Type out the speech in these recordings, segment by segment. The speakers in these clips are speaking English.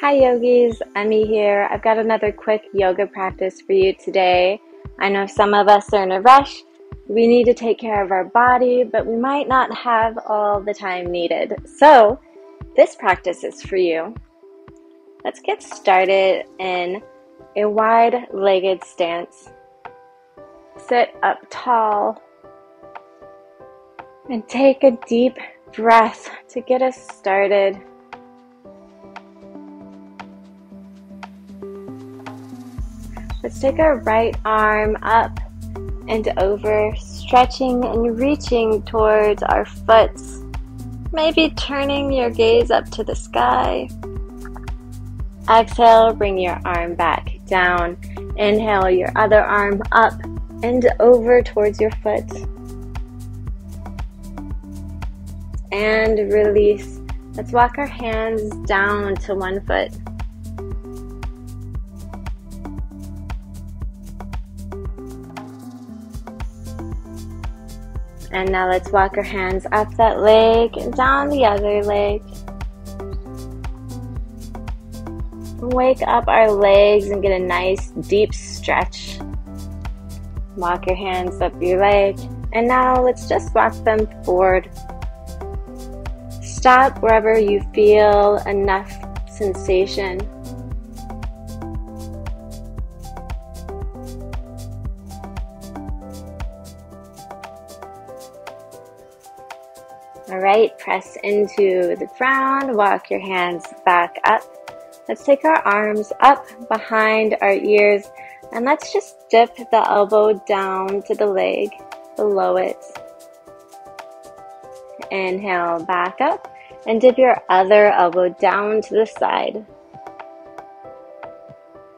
Hi yogis, Emmy here. I've got another quick yoga practice for you today. I know some of us are in a rush. We need to take care of our body, but we might not have all the time needed. So this practice is for you. Let's get started in a wide-legged stance. Sit up tall and take a deep breath to get us started. Let's take our right arm up and over, stretching and reaching towards our foot. Maybe turning your gaze up to the sky. Exhale, bring your arm back down. Inhale, your other arm up and over towards your foot. And release. Let's walk our hands down to one foot. And now let's walk our hands up that leg and down the other leg. Wake up our legs and get a nice deep stretch. Walk your hands up your leg. And now let's just walk them forward. Stop wherever you feel enough sensation. Alright, press into the ground, walk your hands back up. Let's take our arms up behind our ears and let's just dip the elbow down to the leg below it. Inhale, back up and dip your other elbow down to the side.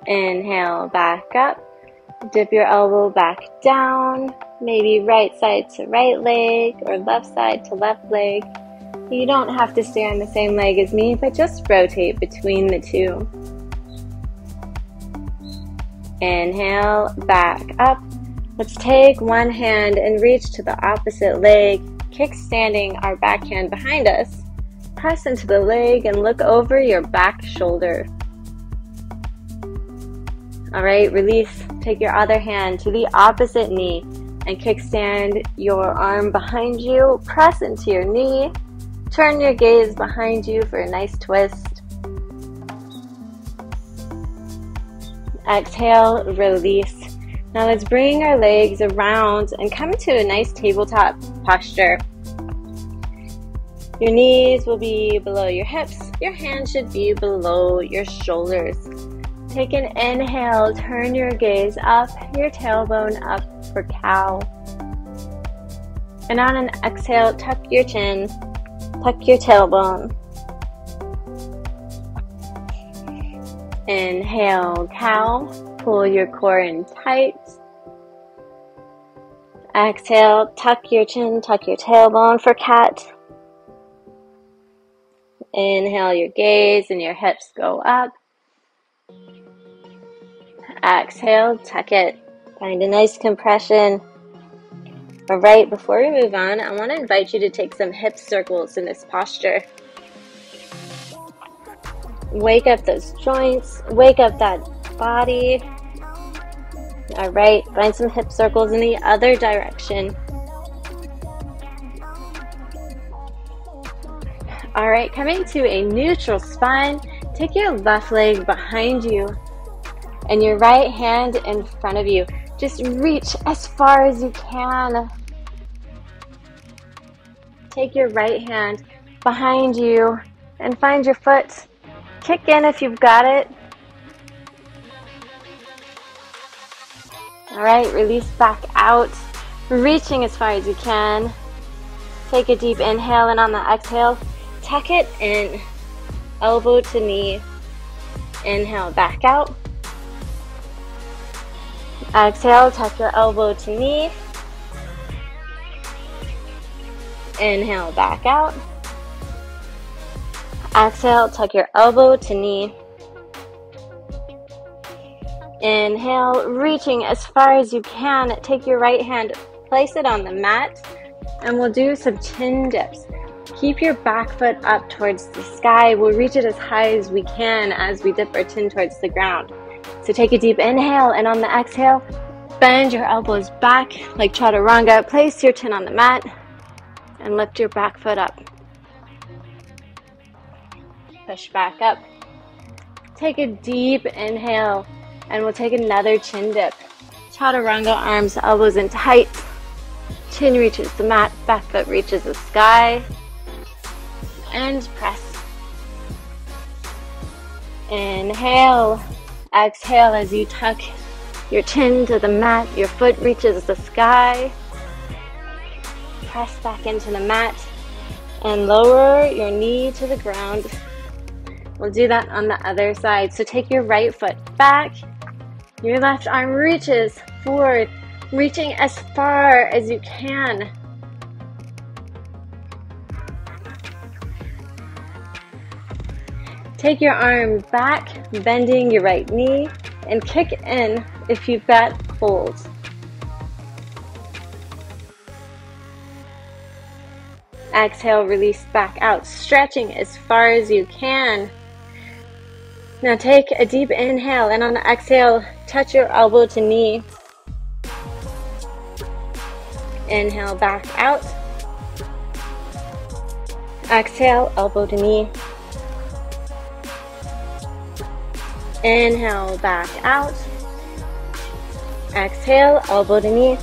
Inhale, back up, dip your elbow back down. Maybe right side to right leg or left side to left leg. You don't have to stay on the same leg as me, but just rotate between the two. Inhale, back up. Let's take one hand and reach to the opposite leg, kickstanding our back hand behind us. Press into the leg and look over your back shoulder. Alright, release. Take your other hand to the opposite knee and kickstand your arm behind you. Press into your knee. Turn your gaze behind you for a nice twist. Exhale, release. Now let's bring our legs around and come to a nice tabletop posture. Your knees will be below your hips. Your hands should be below your shoulders. Take an inhale, turn your gaze up, your tailbone up for cow. And on an exhale, tuck your chin, tuck your tailbone. Inhale, cow, pull your core in tight. Exhale, tuck your chin, tuck your tailbone for cat. Inhale, your gaze and your hips go up. Exhale, tuck it. Find a nice compression. Alright, before we move on, I want to invite you to take some hip circles in this posture. Wake up those joints, wake up that body. Alright, find some hip circles in the other direction. Alright, coming to a neutral spine, take your left leg behind you and your right hand in front of you. Just reach as far as you can. Take your right hand behind you and find your foot. Kick in if you've got it. Alright, release back out, reaching as far as you can. Take a deep inhale and on the exhale, tuck it in, elbow to knee. Inhale, back out. Exhale, tuck your elbow to knee. Inhale, back out. Exhale, tuck your elbow to knee. Inhale, reaching as far as you can. Take your right hand, place it on the mat, and we'll do some chin dips. Keep your back foot up towards the sky. We'll reach it as high as we can as we dip our chin towards the ground. So take a deep inhale, and on the exhale, bend your elbows back like chaturanga. Place your chin on the mat and lift your back foot up. Push back up. Take a deep inhale, and we'll take another chin dip. Chaturanga, arms, elbows in tight. Chin reaches the mat, back foot reaches the sky. And press. Inhale. Exhale as you tuck your chin to the mat. Your foot reaches the sky. Press back into the mat and lower your knee to the ground. We'll do that on the other side. So take your right foot back. Your left arm reaches forward, reaching as far as you can. Take your arm back, bending your right knee, and kick in if you've got holds. Exhale, release back out, stretching as far as you can. Now take a deep inhale, and on the exhale, touch your elbow to knee. Inhale, back out. Exhale, elbow to knee. Inhale, back out. Exhale, elbow to knee.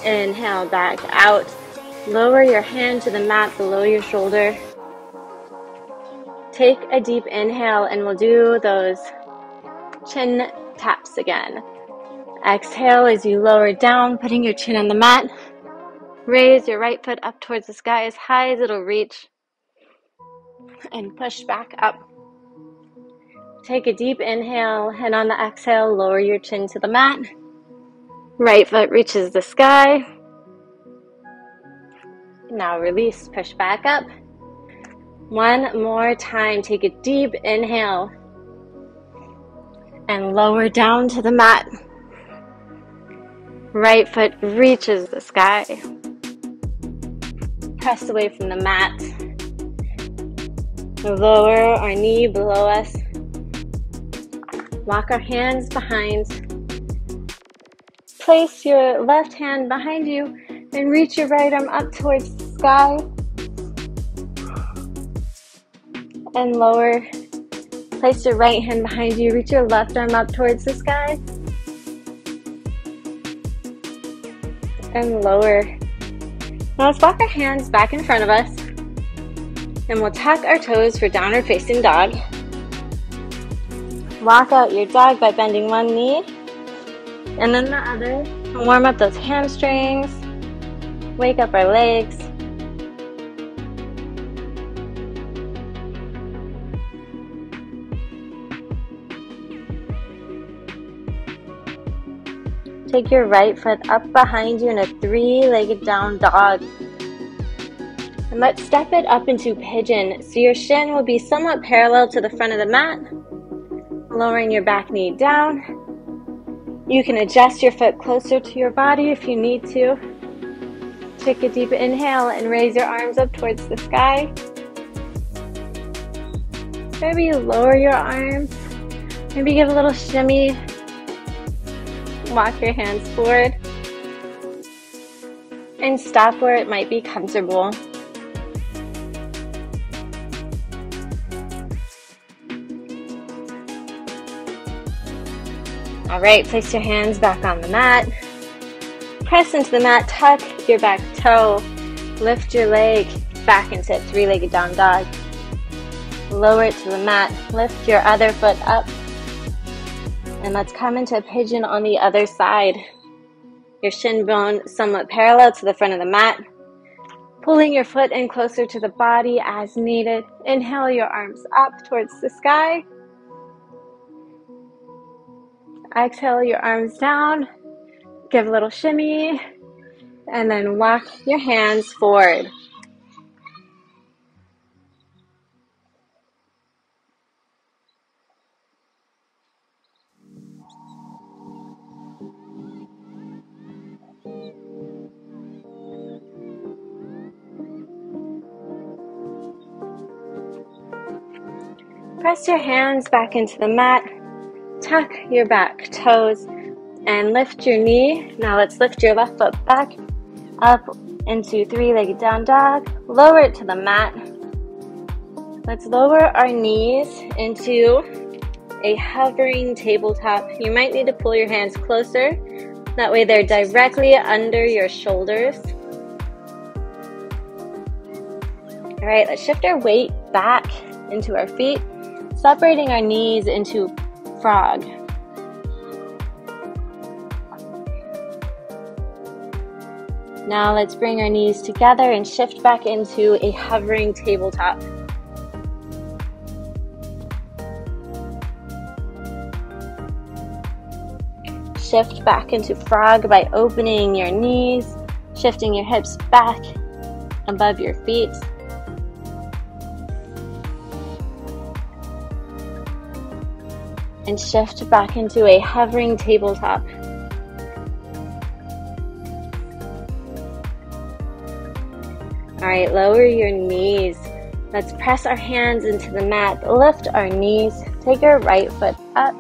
Inhale, back out. Lower your hand to the mat below your shoulder. Take a deep inhale, and we'll do those chin taps again. Exhale as you lower down, putting your chin on the mat. Raise your right foot up towards the sky as high as it'll reach. And push back up. Take a deep inhale, and on the exhale, lower your chin to the mat. Right foot reaches the sky. Now release, push back up. One more time, take a deep inhale and lower down to the mat. Right foot reaches the sky. Press away from the mat. Lower our knee below us. Walk our hands behind. Place your left hand behind you and reach your right arm up towards the sky. And lower. Place your right hand behind you. Reach your left arm up towards the sky. And lower. Now let's walk our hands back in front of us. And we'll tuck our toes for downward facing dog. Walk out your dog by bending one knee and then the other. And warm up those hamstrings. Wake up our legs. Take your right foot up behind you in a three-legged down dog. And let's step it up into pigeon. So your shin will be somewhat parallel to the front of the mat. Lowering your back knee down. You can adjust your foot closer to your body if you need to. Take a deep inhale and raise your arms up towards the sky. Maybe lower your arms. Maybe give a little shimmy. Walk your hands forward. And stop where it might be comfortable. All right, place your hands back on the mat. Press into the mat, tuck your back toe. Lift your leg back into a three-legged down dog. Lower it to the mat. Lift your other foot up. And let's come into a pigeon on the other side. Your shin bone somewhat parallel to the front of the mat. Pulling your foot in closer to the body as needed. Inhale your arms up towards the sky. Exhale your arms down. Give a little shimmy. And then walk your hands forward. Press your hands back into the mat, tuck your back toes, and lift your knee. Now let's lift your left foot back up into three-legged down dog. Lower it to the mat. Let's lower our knees into a hovering tabletop. You might need to pull your hands closer. That way they're directly under your shoulders. All right, let's shift our weight back into our feet, separating our knees into frog. Now let's bring our knees together and shift back into a hovering tabletop. Shift back into frog by opening your knees, shifting your hips back above your feet. And shift back into a hovering tabletop. All right, lower your knees. Let's press our hands into the mat, lift our knees, take our right foot up,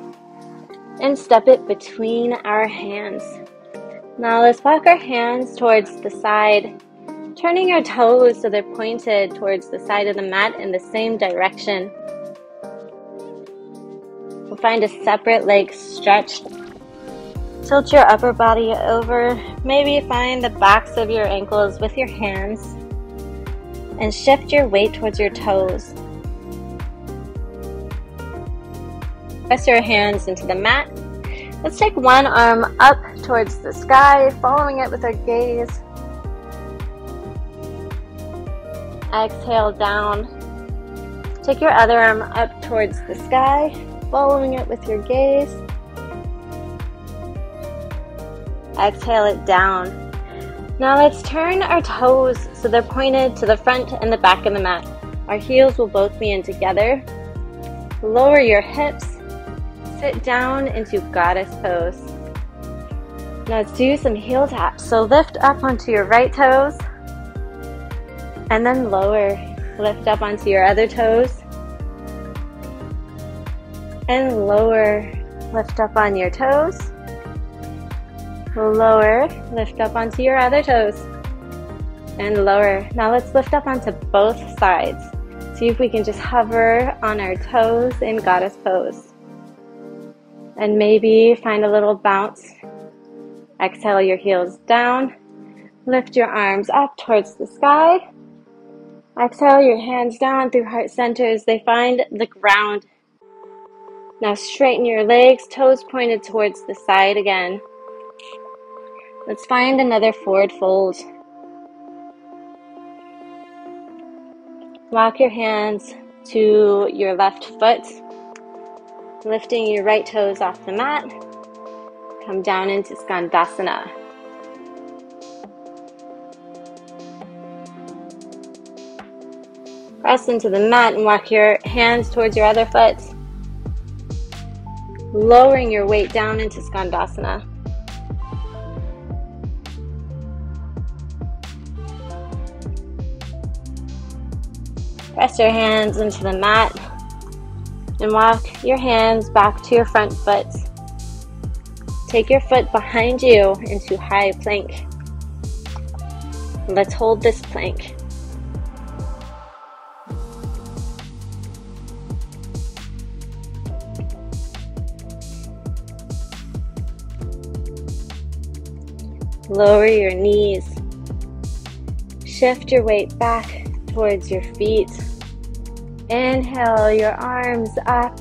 and step it between our hands. Now let's walk our hands towards the side, turning our toes so they're pointed towards the side of the mat in the same direction. We'll find a separate leg stretch. Tilt your upper body over. Maybe find the backs of your ankles with your hands and shift your weight towards your toes. Press your hands into the mat. Let's take one arm up towards the sky, following it with our gaze. Exhale down. Take your other arm up towards the sky, following it with your gaze. Exhale it down. Now let's turn our toes so they're pointed to the front and the back of the mat. Our heels will both be in together. Lower your hips. Sit down into goddess pose. Now let's do some heel taps. So lift up onto your right toes and then lower. Lift up onto your other toes and lower. Lift up on your toes. Lower. Lift up onto your other toes and lower. Now let's lift up onto both sides. See if we can just hover on our toes in goddess pose. And maybe find a little bounce. Exhale your heels down. Lift your arms up towards the sky. Exhale your hands down through heart centers. They find the ground. Now straighten your legs, toes pointed towards the side again. Let's find another forward fold. Walk your hands to your left foot. Lifting your right toes off the mat, come down into skandasana. Press into the mat and walk your hands towards your other foot, lowering your weight down into skandasana. Press your hands into the mat and walk your hands back to your front foot. Take your foot behind you into high plank. Let's hold this plank. Lower your knees. Shift your weight back towards your feet. Inhale your arms up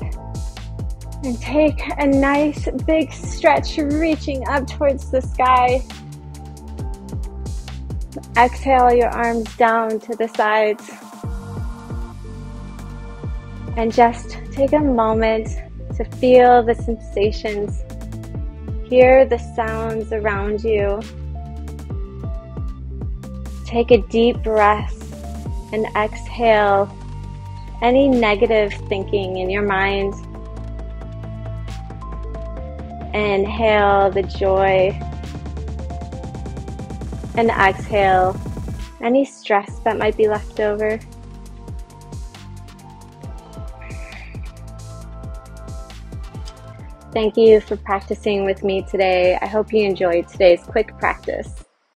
and take a nice big stretch, reaching up towards the sky. Exhale your arms down to the sides. And just take a moment to feel the sensations. Hear the sounds around you. Take a deep breath and exhale any negative thinking in your mind. Inhale the joy and exhale any stress that might be left over. Thank you for practicing with me today. I hope you enjoyed today's quick practice.